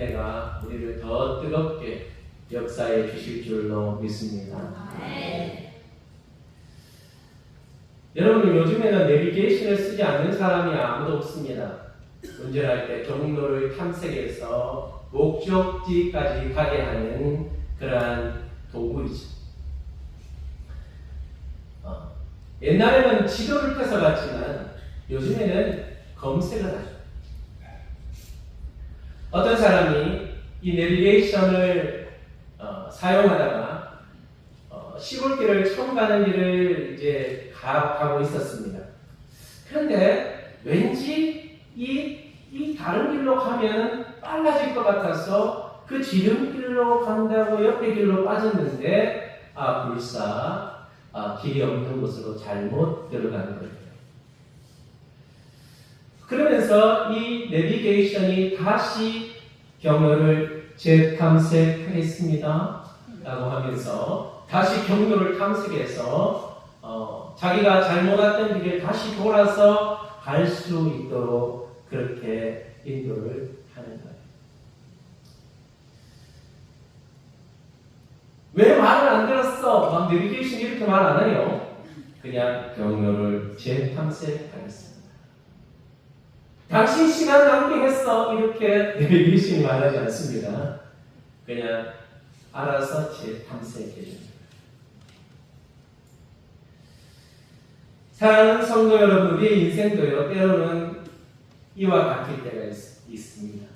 은혜가 우리를 더 뜨겁게 역사해 주실 줄로 믿습니다. 여러분, 요즘에는 내비게이션을 쓰지 않는 사람이 아무도 없습니다. 운전할 때 경로를 탐색해서 목적지까지 가게 하는 그러한 도구이죠. 옛날에는 지도를 펴서 갔지만 요즘에는 검색을 하죠. 어떤 사람이 이 내비게이션을 사용하다가 시골길을 처음 가는 길을 이제 가고 있었습니다. 그런데 왠지 이 다른 길로 가면 빨라질 것 같아서 그 지름길로 간다고 옆에 길로 빠졌는데 불사 길이 없는 곳으로 잘못 들어가는 거예요. 그러면서 이 내비게이션이 다시 경로를 재탐색하겠습니다 라고 하면서 다시 경로를 탐색해서 자기가 잘못 왔던 길을 다시 돌아서 갈 수 있도록 그렇게 인도를 하는 거예요. 왜 말을 안 들었어? 내비게이션이 이렇게 말 안 해요. 그냥 경로를 재탐색하겠습니다. 당신 시간 낭비했어. 이렇게 내비게이션이 말하지 않습니다. 그냥 알아서 재탐색해 줍니다. 사랑하는 성도 여러분, 우리의 인생도요, 때로는 이와 같을 때가 있습니다.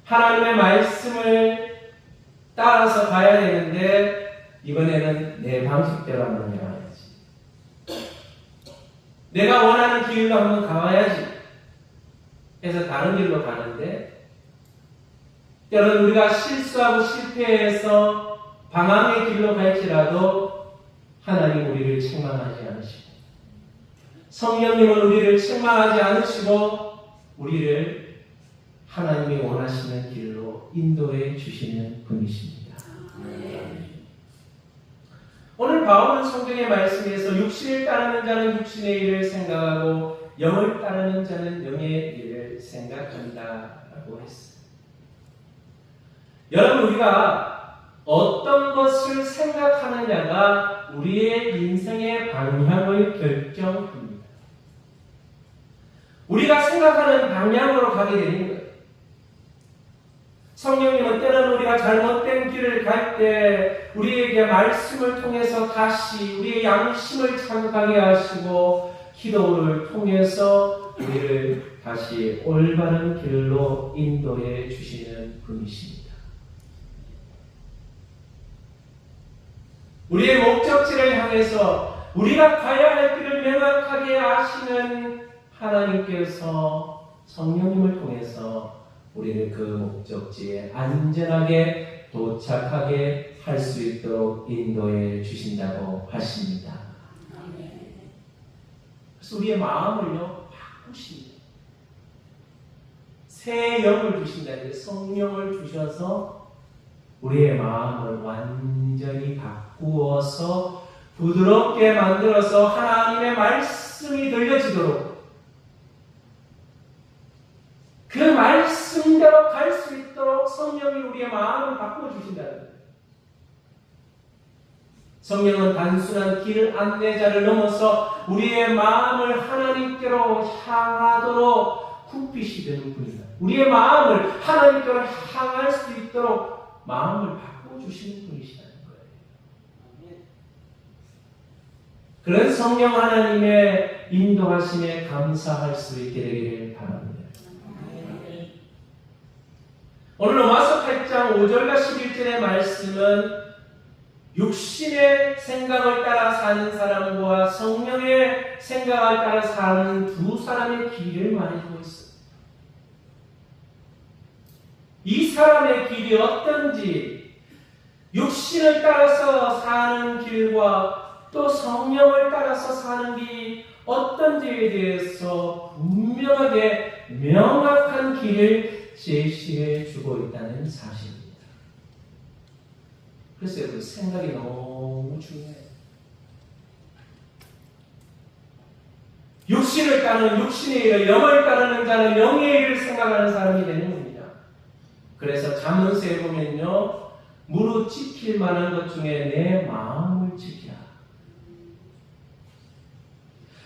하나님의 말씀을 따라서 가야 되는데 이번에는 내 방식대로 한번 해봐야지. 내가 원하는 길로 한번 가봐야지 해서 다른 길로 가는데 때로는 우리가 실수하고 실패해서 방황의 길로 갈지라도 하나님 우리를 책망하지 않으시고 성령님은 우리를 책망하지 않으시고 우리를 하나님이 원하시는 길로 인도해 주시는 분이십니다. 오늘 바울은 성경의 말씀에서 육신을 따르는 자는 육신의 일을 생각하고 영을 따르는 자는 영의 일을 생각한다 라고 했어요. 여러분, 우리가 어떤 것을 생각하느냐가 우리의 인생의 방향을 결정합니다. 우리가 생각하는 방향으로 가게 되는 거예요. 성령님은 때로는 우리가 잘못된 길을 갈 때 우리에게 말씀을 통해서 다시 우리의 양심을 자극하게 하시고 기도를 통해서 우리를 다시 올바른 길로 인도해 주시는 분이십니다. 우리의 목적지를 향해서 우리가 가야 할 길을 명확하게 아시는 하나님께서 성령님을 통해서 우리를 그 목적지에 안전하게 도착하게 할 수 있도록 인도해 주신다고 하십니다. 그래서 우리의 마음을요, 바꾸십니다. 새 영을 주신다. 성령을 주셔서 우리의 마음을 완전히 바꾸어서 부드럽게 만들어서 하나님의 말씀이 들려지도록 그 말씀대로 갈 수 있도록 성령이 우리의 마음을 바꿔주신다는 거예요. 성령은 단순한 길 안내자를 넘어서 우리의 마음을 하나님께로 향하도록 굽히시는 분이다. 우리의 마음을 하나님께로 향할 수 있도록 마음을 바꿔주시는 분이시다는 거예요. 그런 성령 하나님의 인도하심에 감사할 수 있게 되기를 바랍니다. 오늘 로마서 8장 5절과 11절의 말씀은 육신의 생각을 따라 사는 사람과 성령의 생각을 따라 사는 두 사람의 길을 말해주고 있습니다. 이 사람의 길이 어떤지, 육신을 따라서 사는 길과 또 성령을 따라서 사는 길이 어떤지에 대해서 분명하게 명확한 길을 제시해 주고 있다는 사실입니다. 그래서 그 생각이 너무 중요해요. 육신을 따르는 육신의 일을, 영을 따르는 자는 영의 일을 생각하는 사람이 되는 겁니다. 그래서 잠언서에 보면요, 무릇 지킬 만한 것 중에 내 마음을 지키라.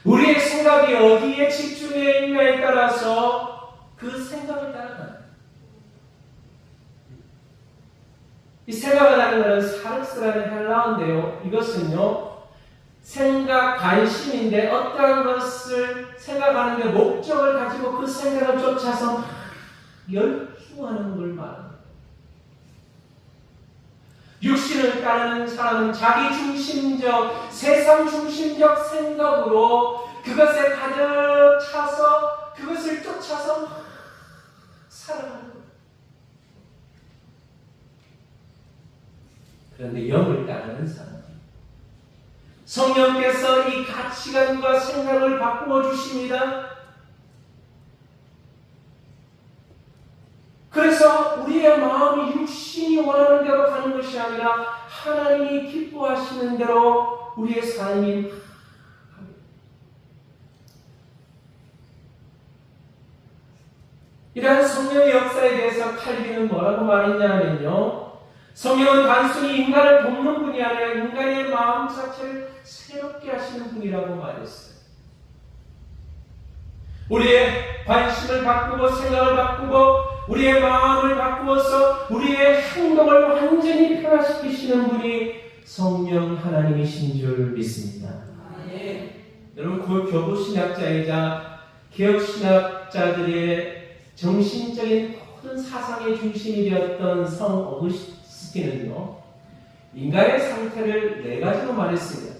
우리의 생각이 어디에 집중해 있냐에 따라서 그 생각을 따라가는, 이 생각이라는 것은 사르스라는 헬라어인데요, 이것은요 생각, 관심인데 어떠한 것을 생각하는 데 목적을 가지고 그 생각을 쫓아서 열중하는 걸 말합니다. 육신을 따르는 사람은 자기 중심적, 세상 중심적 생각으로 그것에 가득 차서 그것을 쫓아서 살아가는 거예요. 그런데 영을 따르는 사람, 성령께서 이 가치관과 생각을 바꾸어 주십니다. 그래서 우리의 마음이 육신이 원하는 대로 가는 것이 아니라 하나님이 기뻐하시는 대로 우리의 삶이 합니다. 이러한 성령의 역사에 대해서 칼빈은 뭐라고 말했냐면요, 성령은 단순히 인간을 돕는 분이 아니라 인간의 마음 자체를 새롭게 하시는 분이라고 말했어요. 우리의 관심을 바꾸고 생각을 바꾸고 우리의 마음을 바꾸어서 우리의 행동을 완전히 변화시키시는 분이 성령 하나님이신 줄 믿습니다. 여러분, 교부신학자이자 개혁신학자들의 정신적인 모든 사상의 중심이 되었던 성 어거스틴은요, 인간의 상태를 네 가지로 말했습니다.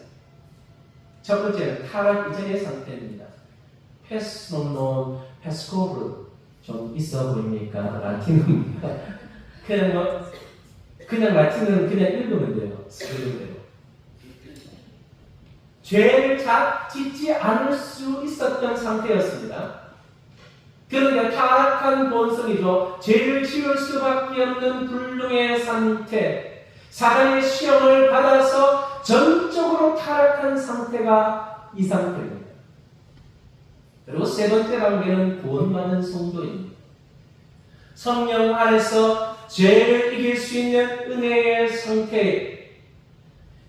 첫 번째는 타락 이전의 상태입니다. 페스노논 페스코브, 좀 있어 보입니까? 라틴어입니다. 그냥 라틴은 그냥 읽으면 돼요. 읽으면 돼요. 죄를 짓지 않을 수 있었던 상태였습니다. 그런데 타락한 본성이죠. 죄를 지을 수밖에 없는 불능의 상태, 사단의 시험을 받아서 전적으로 타락한 상태가 이 상태입니다. 그리고 세 번째 단계는 구원받은 성도입니다. 성령 안에서 죄를 이길 수 있는 은혜의 상태,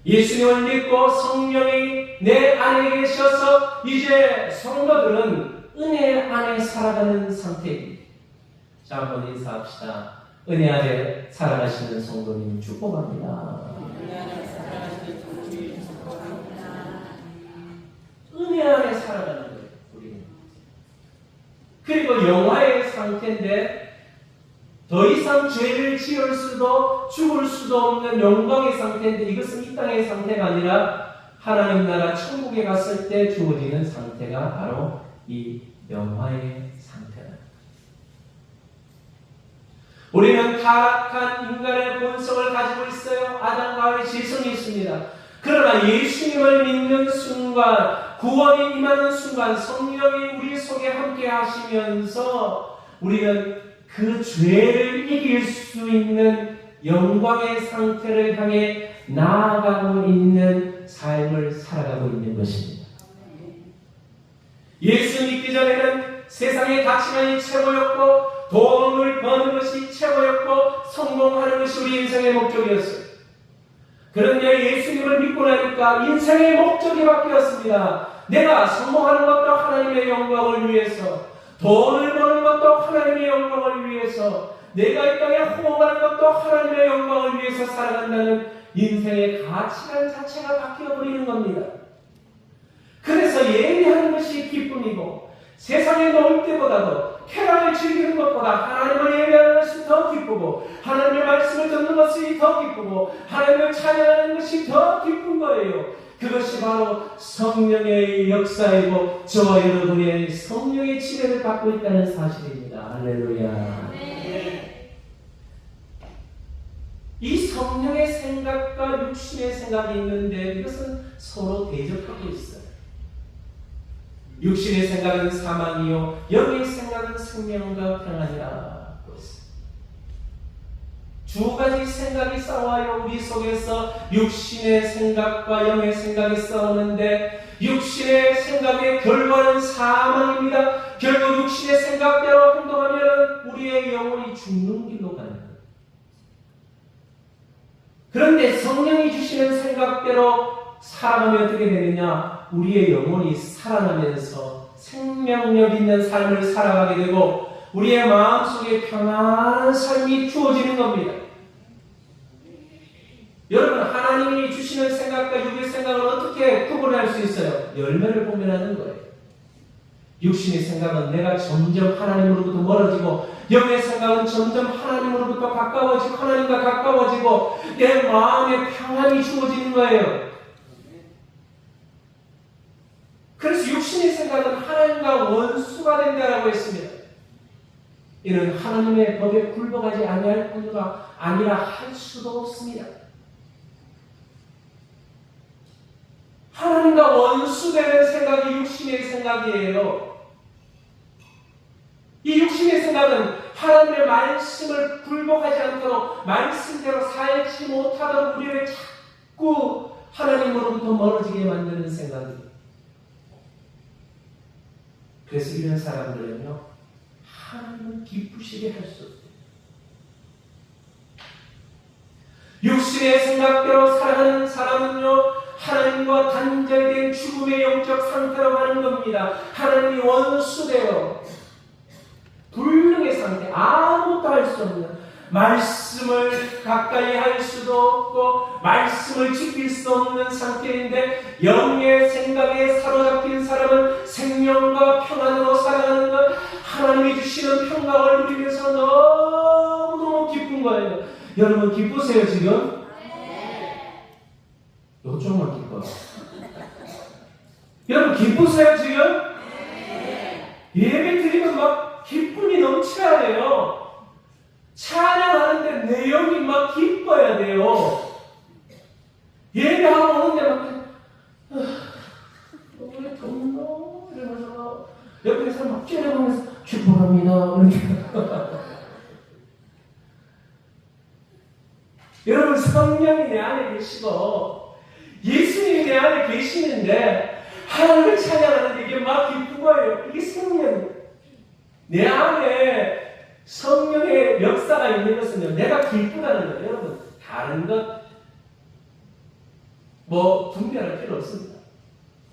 예수님을 믿고 성령이 내 안에 계셔서 이제 성도들은 은혜 안에 살아가는 상태입니다. 자, 한번 인사합시다. 은혜 안에 살아가시는 성도님 축복합니다. 은혜 안에 살아가는 거예요, 우리는. 그리고 영화의 상태인데 더 이상 죄를 지을 수도 죽을 수도 없는 영광의 상태인데, 이것은 이 땅의 상태가 아니라 하나님 나라 천국에 갔을 때 주어지는 상태가 바로 이 영화의 상태다. 우리는 타락한 인간의 본성을 가지고 있어요. 아담과 하와의 지성이 있습니다. 그러나 예수님을 믿는 순간, 구원이 임하는 순간 성령이 우리 속에 함께 하시면서 우리는 그 죄를 이길 수 있는 영광의 상태를 향해 나아가고 있는 삶을 살아가고 있는 것입니다. 예수 믿기 전에는 세상의 가치관이 최고였고 돈을 버는 것이 최고였고 성공하는 것이 우리 인생의 목적이었어요. 그런데 예수님을 믿고 나니까 인생의 목적이 바뀌었습니다. 내가 성공하는 것도 하나님의 영광을 위해서, 돈을 버는 것도 하나님의 영광을 위해서, 내가 이 땅에 호흡하는 것도 하나님의 영광을 위해서 살아간다는 인생의 가치관 자체가 바뀌어버리는 겁니다. 그래서 예배하는 것이 기쁨이고, 세상에 놓을 때보다도 쾌락을 즐기는 것보다 하나님을 예배하는 것이 더 기쁘고, 하나님의 말씀을 듣는 것이 더 기쁘고, 하나님을 찬양하는 것이 더 기쁜 거예요. 그것이 바로 성령의 역사이고 저와 여러분의 성령의 지배를 받고 있다는 사실입니다. 할렐루야. 네. 이 성령의 생각과 육신의 생각이 있는데 이것은 서로 대적하고 있어요. 육신의 생각은 사망이요 영의 생각은 생명과 평안이라. 두 가지 생각이 싸워요. 우리 속에서 육신의 생각과 영의 생각이 싸우는데 육신의 생각의 결과는 사망입니다. 결국 육신의 생각대로 행동하면 우리의 영혼이 죽는 길로 가는 거예요. 그런데 성령이 주시는 생각대로 살아가면 어떻게 되느냐? 우리의 영혼이 살아나면서 생명력 있는 삶을 살아가게 되고 우리의 마음속에 평안한 삶이 주어지는 겁니다. 여러분, 하나님이 주시는 생각과 육의 생각을 어떻게 구분할 수 있어요? 열매를 보면 하는 거예요. 육신의 생각은 내가 점점 하나님으로부터 멀어지고 영의 생각은 점점 하나님으로부터 가까워지고 하나님과 가까워지고 내 마음에 평안이 주어지는 거예요. 그래서 육신의 생각은 하나님과 원수가 된다라고 했습니다. 이는 하나님의 법에 굴복하지 아니할 뿐이라 아니라 할 수도 없습니다. 하나님과 원수되는 생각이 육신의 생각이에요. 이 육신의 생각은 하나님의 말씀을 굴복하지 않도록 말씀대로 살지 못하도록 우리를 자꾸 하나님으로부터 멀어지게 만드는 생각입니다. 그래서 이런 사람들은요, 하나님을 기쁘시게 할 수 없어요. 육신의 생각대로 살아가는 사람은요, 하나님과 단절된 죽음의 영적 상태로 가는 겁니다. 하나님이 원수되어 불능의 상태, 아무것도 할 수 없는, 말씀을 가까이 할 수도 없고 말씀을 지킬 수 없는 상태인데 영의 생각에 사로잡힌 사람은 생명과 평안으로 살아가는 것, 하나님이 주시는 평강을 누리면서 너무너무 기쁜 거예요. 여러분 기쁘세요 지금? 요쪽만 기뻐요. 여러분 기쁘세요 지금? 예배 드리면 막 기쁨이 넘쳐야 돼요. 찬양하는데 내용이 막 기뻐야 돼요. 예배하고 오는데 막 왜 덥노? 이러면서 옆에 사람 막 째려보면서 축복합니다. 여러분 성령이 내 안에 계시고 예수님이 내 안에 계시는데 하나님을 찬양하는데 이게 막 기쁜 거예요. 이게 성령이에요. 내 안에 성령의 역사가 있는 것은요, 내가 기쁘다는 거예요. 여러분, 다른 것 분별할 필요 없습니다.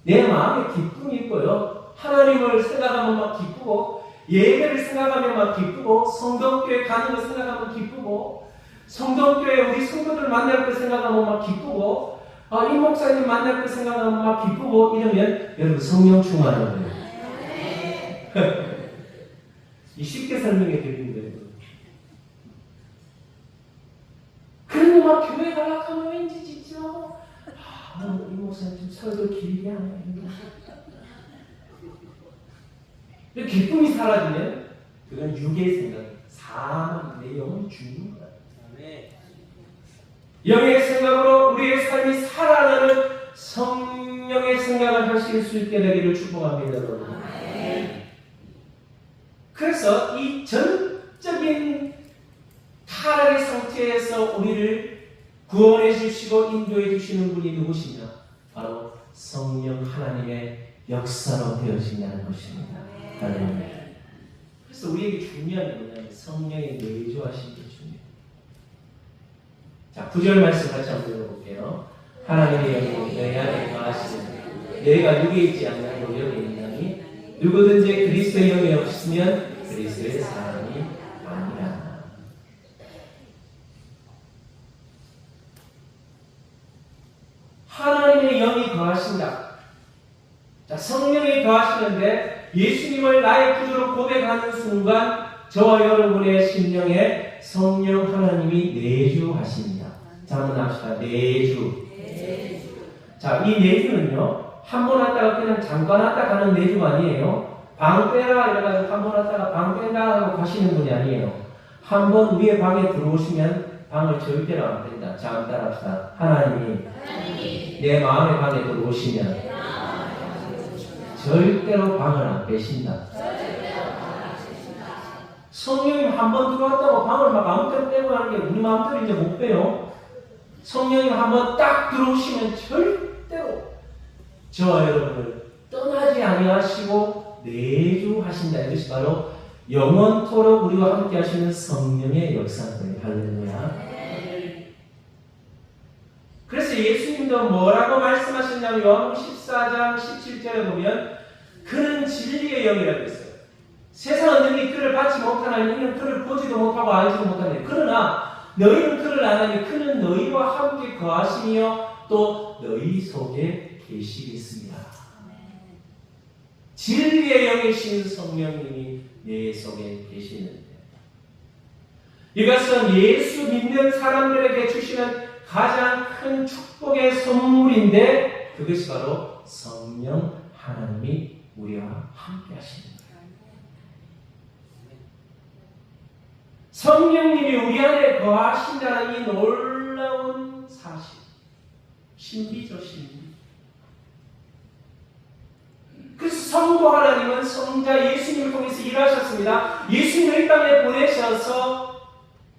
내 마음에 기쁨이 있고요. 하나님을 생각하면 막 기쁘고, 예배를 생각하면 막 기쁘고, 성경교회 가는 거 생각하면 기쁘고, 성경교회 우리 성도들 만날 거 생각하면 막 기쁘고, 이 목사님 만날 거 생각하면 막 기쁘고, 이러면 여러분 성령 충만한 거예요. 쉽게 설명해 드리는 거예요. 그러면 막 교회 가려고 하면 왠지 진짜 이 목사님 좀 설교 길게 하네. 기쁨이 사라지면 그건 육의 생각, 사망, 내 영혼이 죽는 거야. 영의 생각으로 우리의 삶이 살아나는 성령의 생각을 하실 수 있게 되기를 축복합니다. 여러분. 그래서 이 전적인 타락의 상태에서 우리를 구원해 주시고 인도해 주시는 분이 누구시냐? 바로 성령 하나님의 역사로 되어진다는 것입니다. 그래서 우리에게 중요한 게 뭐냐면 성령의 내주하신 게 중요해요. 자, 9절 말씀 같이 한번 읽어볼게요. 하나님의 영이 너희 안에 거하시는 너희가 육에 있지 않냐고 여기 있나니 누구든지 그리스도의 영이 없으면 그리스도의 사람이 아니라. 하나님의 영이 거하신다. 자, 성령이 거하시는데 예수님을 나의 구주로 고백하는 순간 저와 여러분의 심령에 성령 하나님이 내주하십니다. 자, 한번 합시다. 내주. 자, 이 내주는요, 한 번 왔다가 그냥 잠깐 왔다 가는 내주가 아니에요. 방 빼라 이래가지고 한 번 왔다가 방 뺀다 하고 가시는 분이 아니에요. 한 번 우리의 방에 들어오시면 방을 절대로 안 뺀다. 자, 한번 따라합시다. 하나님이 내 마음의 방에 들어오시면 절대로 방을 안 빼신다. 성령님 한 번 들어왔다고 방을 막 마음대로 빼고 하는 게 우리 마음대로 이제 못 빼요. 성령님 한 번 딱 들어오시면 절대로 저와 여러분을 떠나지 아니하시고 내주하신다. 이것이 바로 영원토록 우리와 함께 하시는 성령의 역사인 거예요. 할렐루야. 그래서 예수님도 뭐라고 말씀하셨냐면 요한복음 14장 17절에 보면 그는 진리의 영이라고 했어요. 세상은 너희 그를 받지 못하나니 이는 그를 보지도 못하고 알지도 못하니 그러나 너희는 그를 아나니 그는 너희와 함께 거하시며 또 너희 속에 계시겠습니다. 진리의 영이신 성령님이 내 속에 계시는데 이것은 예수 믿는 사람들에게 주시는 가장 큰 축복의 선물인데 그것이 바로 성령 하나님이 우리와 함께 하시는 거예요. 성령님이 우리 안에 거하신다는 이 놀라운 사실. 신비죠, 신비. 그래서 성부 하나님은 성자 예수님을 통해서 일하셨습니다. 예수님을 이 땅에 보내셔서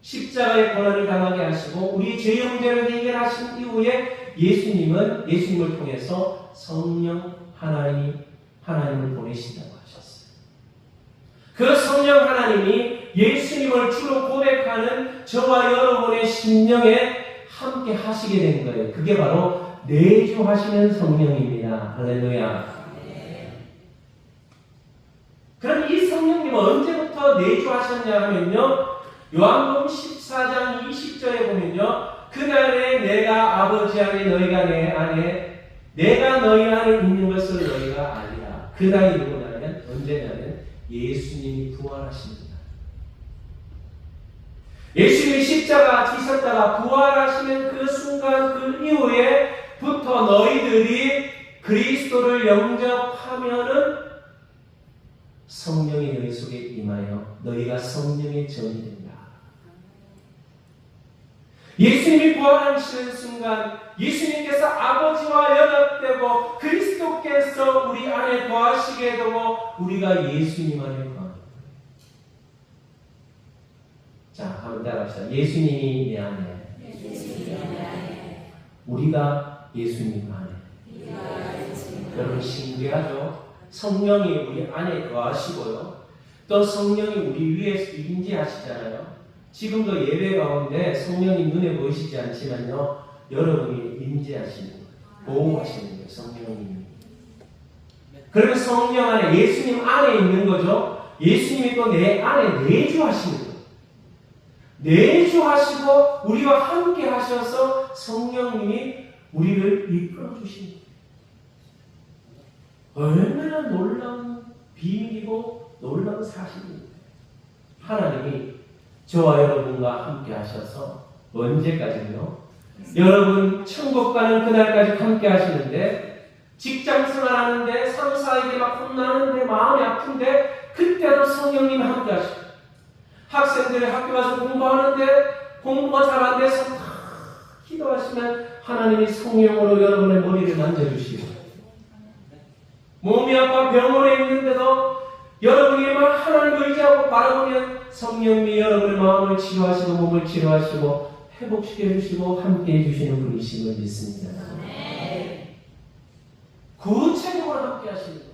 십자가의 고난을 당하게 하시고 우리 죄의 문제를 해결하신 이후에 예수님을 통해서 성령 하나님을 보내신다고 하셨어요. 그 성령 하나님이 예수님을 주로 고백하는 저와 여러분의 심령에 함께 하시게 된 거예요. 그게 바로 내주하시는 성령입니다. 할렐루야. 그럼 이 성령님은 언제부터 내주하셨냐 하면요. 요한복음 14장 20절에 보면요. 그날에 내가 아버지 안에 너희가 내 안에 내가 너희 안에 있는 것을 너희가 알리라. 그날이 누구냐면 언제냐면 예수님이 부활하십니다. 예수님이 십자가 지셨다가 부활하시는 그 순간 그 이후에부터 너희들이 그리스도를 영접하면은 성령이 너희 속에 임하여 너희가 성령의 전이 된다. 예수님이 부활하시는 순간 예수님께서 아버지와 연합되고 그리스도께서 우리 안에 거하시게 되고 우리가 예수님 안에 거합니다. 자, 한번 따라합시다. 예수님이 내 안에, 우리가 예수님 안에. 여러분 신기하죠? 성령이 우리 안에 거하시고요. 또 성령이 우리 위에 임재하시잖아요. 지금도 예배 가운데 성령이 눈에 보이시지 않지만요. 여러분이 임재하시는 거예요. 보호하시는 거예요. 성령님이. 그러면 성령 안에 예수님 안에 있는 거죠. 예수님이 또 내 안에 내주하시는 거예요. 내주하시고 우리와 함께 하셔서 성령님이 우리를 이끌어 주십니다. 얼마나 놀라운 비밀이고 놀라운 사실입니다. 하나님이 저와 여러분과 함께 하셔서 언제까지요? 여러분 천국 가는 그날까지 함께 하시는데 직장 생활하는데 상사에게 막 혼나는데 마음이 아픈데 그때도 성령님 함께 하시고 학생들이 학교 가서 공부하는데 공부가 잘 안 돼서 기도하시면 하나님이 성령으로 여러분의 머리를 만져주시고 몸이 아파 병원에 있는데도 여러분이 막 하나님을 의지하고 바라보면 성령님이 여러분의 마음을 치료하시고 몸을 치료하시고 회복시켜 주시고 함께 해주시는 분이심을 믿습니다. 구체적으로 함께 하시는 거예요.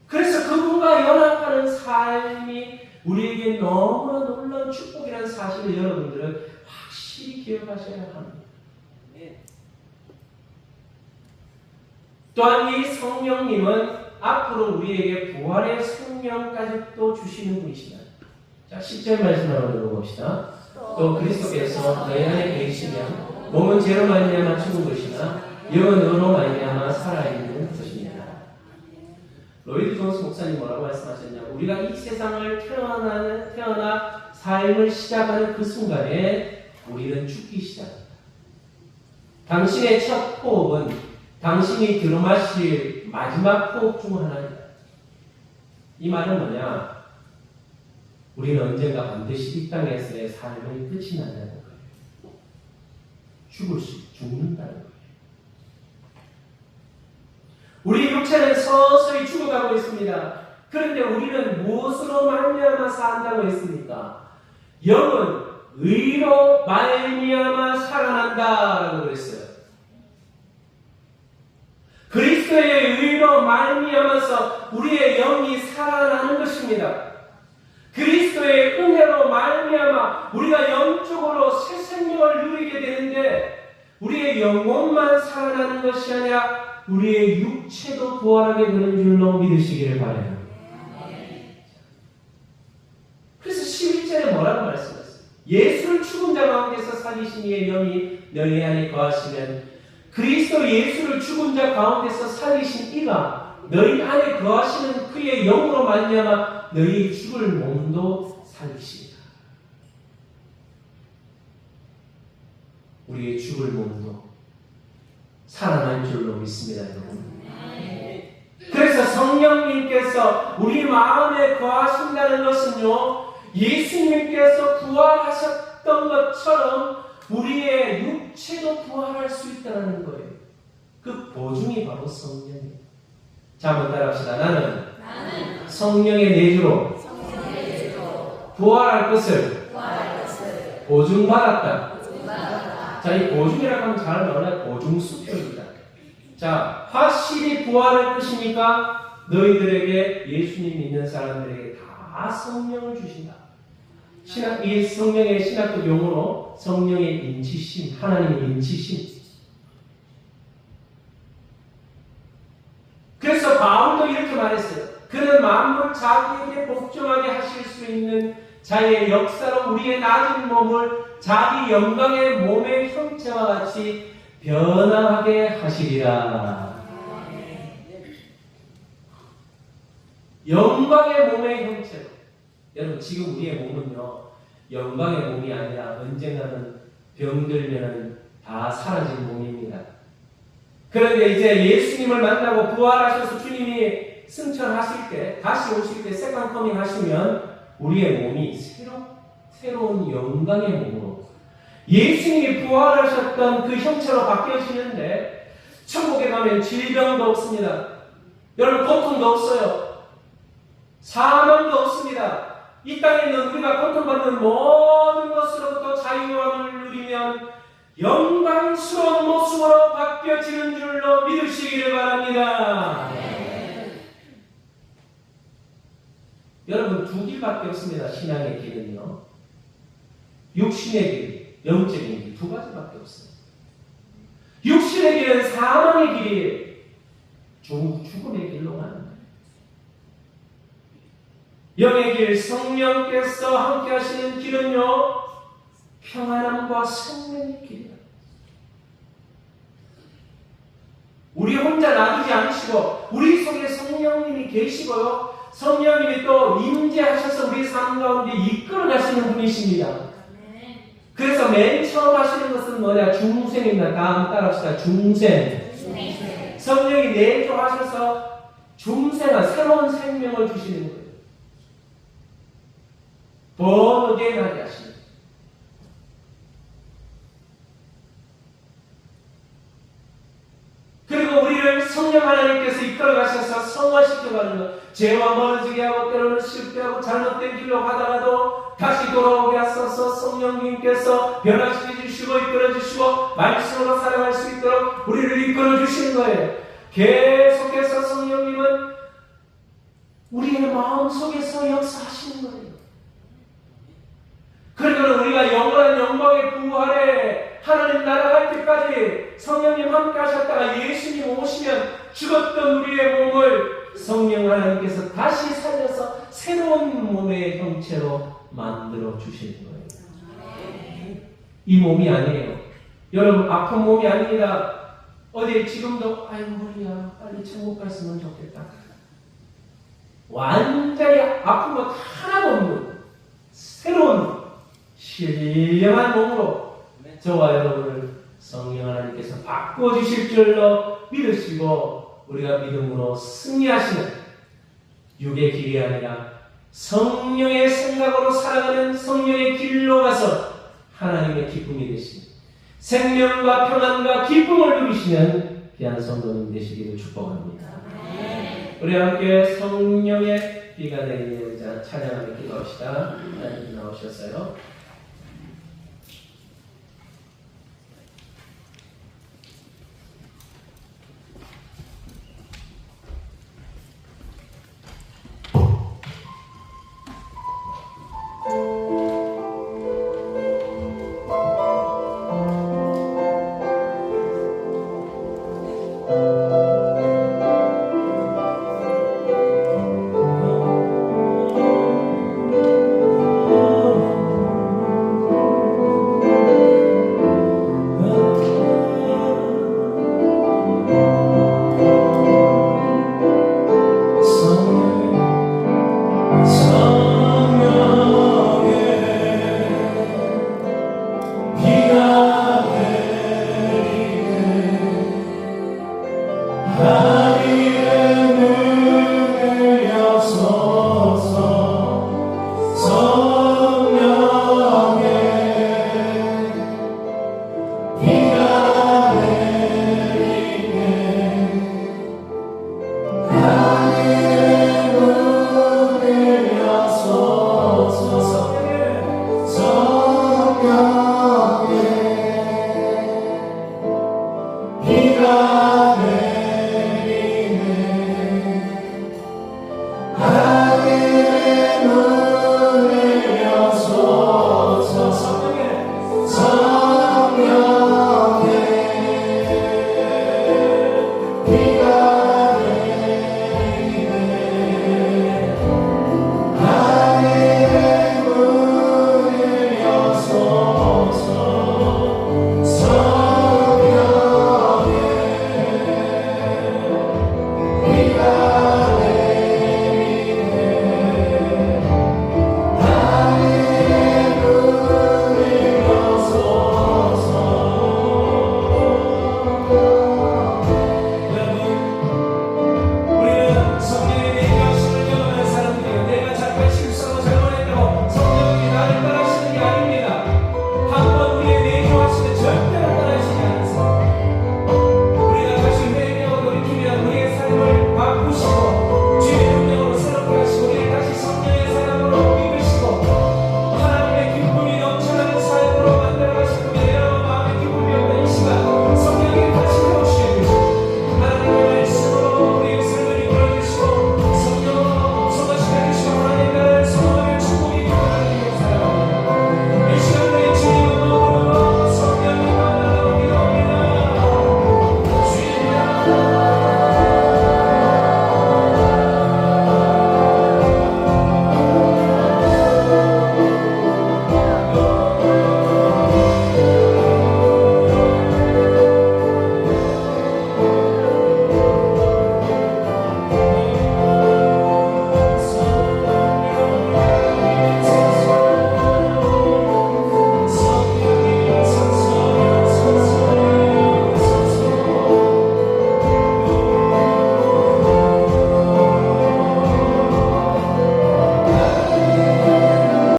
그래서 그분과 연합하는 삶이 우리에게 너무나 놀라운 축복이라는 사실을 여러분들은 확실히 기억하셔야 합니다. 또한 이 성령님은 앞으로 우리에게 부활의 성령까지 또 주시는 분이시다. 자, 10절 말씀 한번 들어봅시다. 또 그리스도께서 너희 안에 계시면 몸은 죄로 말미암아 죽은 것이나 영은 의로 말미암아 살아있는 것입니다. 로이드 존스 목사님 뭐라고 말씀하셨냐면 우리가 이 세상을 태어나 삶을 시작하는 그 순간에 우리는 죽기 시작합니다. 당신의 첫 호흡은 당신이 들어마실 마지막 호흡 중 하나입니다. 이 말은 뭐냐? 우리는 언젠가 반드시 이 땅에서의 삶의 끝이 난다는 거예요. 죽는다는 거예요. 우리 육체는 서서히 죽어가고 있습니다. 그런데 우리는 무엇으로 말미암아 산다고 했습니까? 영은 의로 말미암아 살아난다라고 그랬어요. 그리스도의 의로 말미암아서 우리의 영이 살아나는 것입니다. 그리스도의 은혜로 말미암아 우리가 영적으로 새 생명을 누리게 되는데 우리의 영혼만 살아나는 것이 아니라 우리의 육체도 부활하게 되는 줄로 믿으시기를 바라요. 그래서 11절에 뭐라고 말씀하셨어요? 예수를 죽은 자 가운데서 살리신 이의 영이 너희 안에 거하시면 그리스도 예수를 죽은 자 가운데서 살리신 이가 너희 안에 거하시는 그의 영으로 말미암아 너희 죽을 몸도 살리시리라. 우리의 죽을 몸도 살아날 줄로 믿습니다, 여러분. 그래서 성령님께서 우리 마음에 거하신다는 것은요, 예수님께서 부활하셨던 것처럼 우리의 육체도 부활할 수 있다는 거예요. 그 보증이 바로 성령이에요. 자, 한번 따라합시다. 나는 성령의 내주로 부활할 것을 보증받았다. 자, 이 보증이라고 하면 잘 나오는 보증수표입니다. 자, 확실히 부활할 것이니까 너희들에게 예수님 믿는 사람들에게 다 성령을 주신다. 이 성령의 신학적 용어로 성령의 인치심, 하나님의 인치심. 그래서 바울도 이렇게 말했어요. 그는 만물 자기에게 복종하게 하실 수 있는 자의 역사로 우리의 낮은 몸을 자기 영광의 몸의 형체와 같이 변화하게 하시리라. 영광의 몸의 형체로. 여러분, 지금 우리의 몸은요, 영광의 몸이 아니라 언젠가는 병들면 다 사라진 몸입니다. 그런데 이제 예수님을 만나고 부활하셔서 주님이 승천하실 때, 다시 오실 때 세컨 커밍 하시면 우리의 몸이 새로운 영광의 몸으로 예수님이 부활하셨던 그 형체로 바뀌어지는데 천국에 가면 질병도 없습니다. 여러분, 고통도 없어요. 사망도 없습니다. 이 땅에 있는 우리가 고통받는 모든 것으로부터 자유함을 누리면 영광스러운 모습으로 바뀌어지는 줄로 믿으시기를 바랍니다. 여러분, 두 길밖에 없습니다. 신앙의 길은요. 육신의 길, 영적인 길, 두 가지밖에 없어요. 육신의 길은 사망의 길이에요. 죽음의 길로 가는 거예요. 영의 길, 성령께서 함께 하시는 길은요, 평안함과 생명의 길이다. 우리 혼자 놔두지 않으시고 우리 속에 성령님이 계시고요, 성령님이 또 임재하셔서 우리 삶 가운데 이끌어 가시는 분이십니다. 그래서 맨 처음 하시는 것은 뭐냐? 중생입니다. 다음 따라합시다. 중생. 성령이 내주하셔서 중생한 새로운 생명을 주시는 거예요. 번하게 하게 하시는 거예요. 그리고 우리를 성령 하나님께서 이끌어 가셔서 성화시켜가는 것, 죄와 멀어지게 하고 때로는 실패하고 잘못된 길로 가다가도 다시 돌아오게 하셔서 성령님께서 변화시켜 주시고 이끌어 주시고 말씀으로 살아갈 수 있도록 우리를 이끌어 주시는 거예요. 계속해서 성령님은 우리의 마음속에서 역사하시는 거예요. 그리고 우리가 영원한 영광의 부활에 하나님 나라 갈 때까지 성령님 함께 하셨다가 예수님 오시면 죽었던 우리의 몸을 성령 하나님께서 다시 살려서 새로운 몸의 형체로 만들어 주시는 거예요. 이 몸이 아니에요. 여러분, 아픈 몸이 아닙니다. 어디 지금도 아이고 머리야, 빨리 천국 갔으면 좋겠다. 완전히 아픈 것 하나도 없는 새로운 신령한 몸으로 저와 여러분을 성령 하나님께서 바꿔주실 줄로 믿으시고 우리가 믿음으로 승리하시는 육의 길이 아니라 성령의 생각으로 살아가는 성령의 길로 가서 하나님의 기쁨이 되시는 생명과 평안과 기쁨을 누리시는 귀한 성도님 되시기를 축복합니다. 우리 함께 성령의 비가 내리는 찬양하며 기도합시다. 하나님 나오셨어요.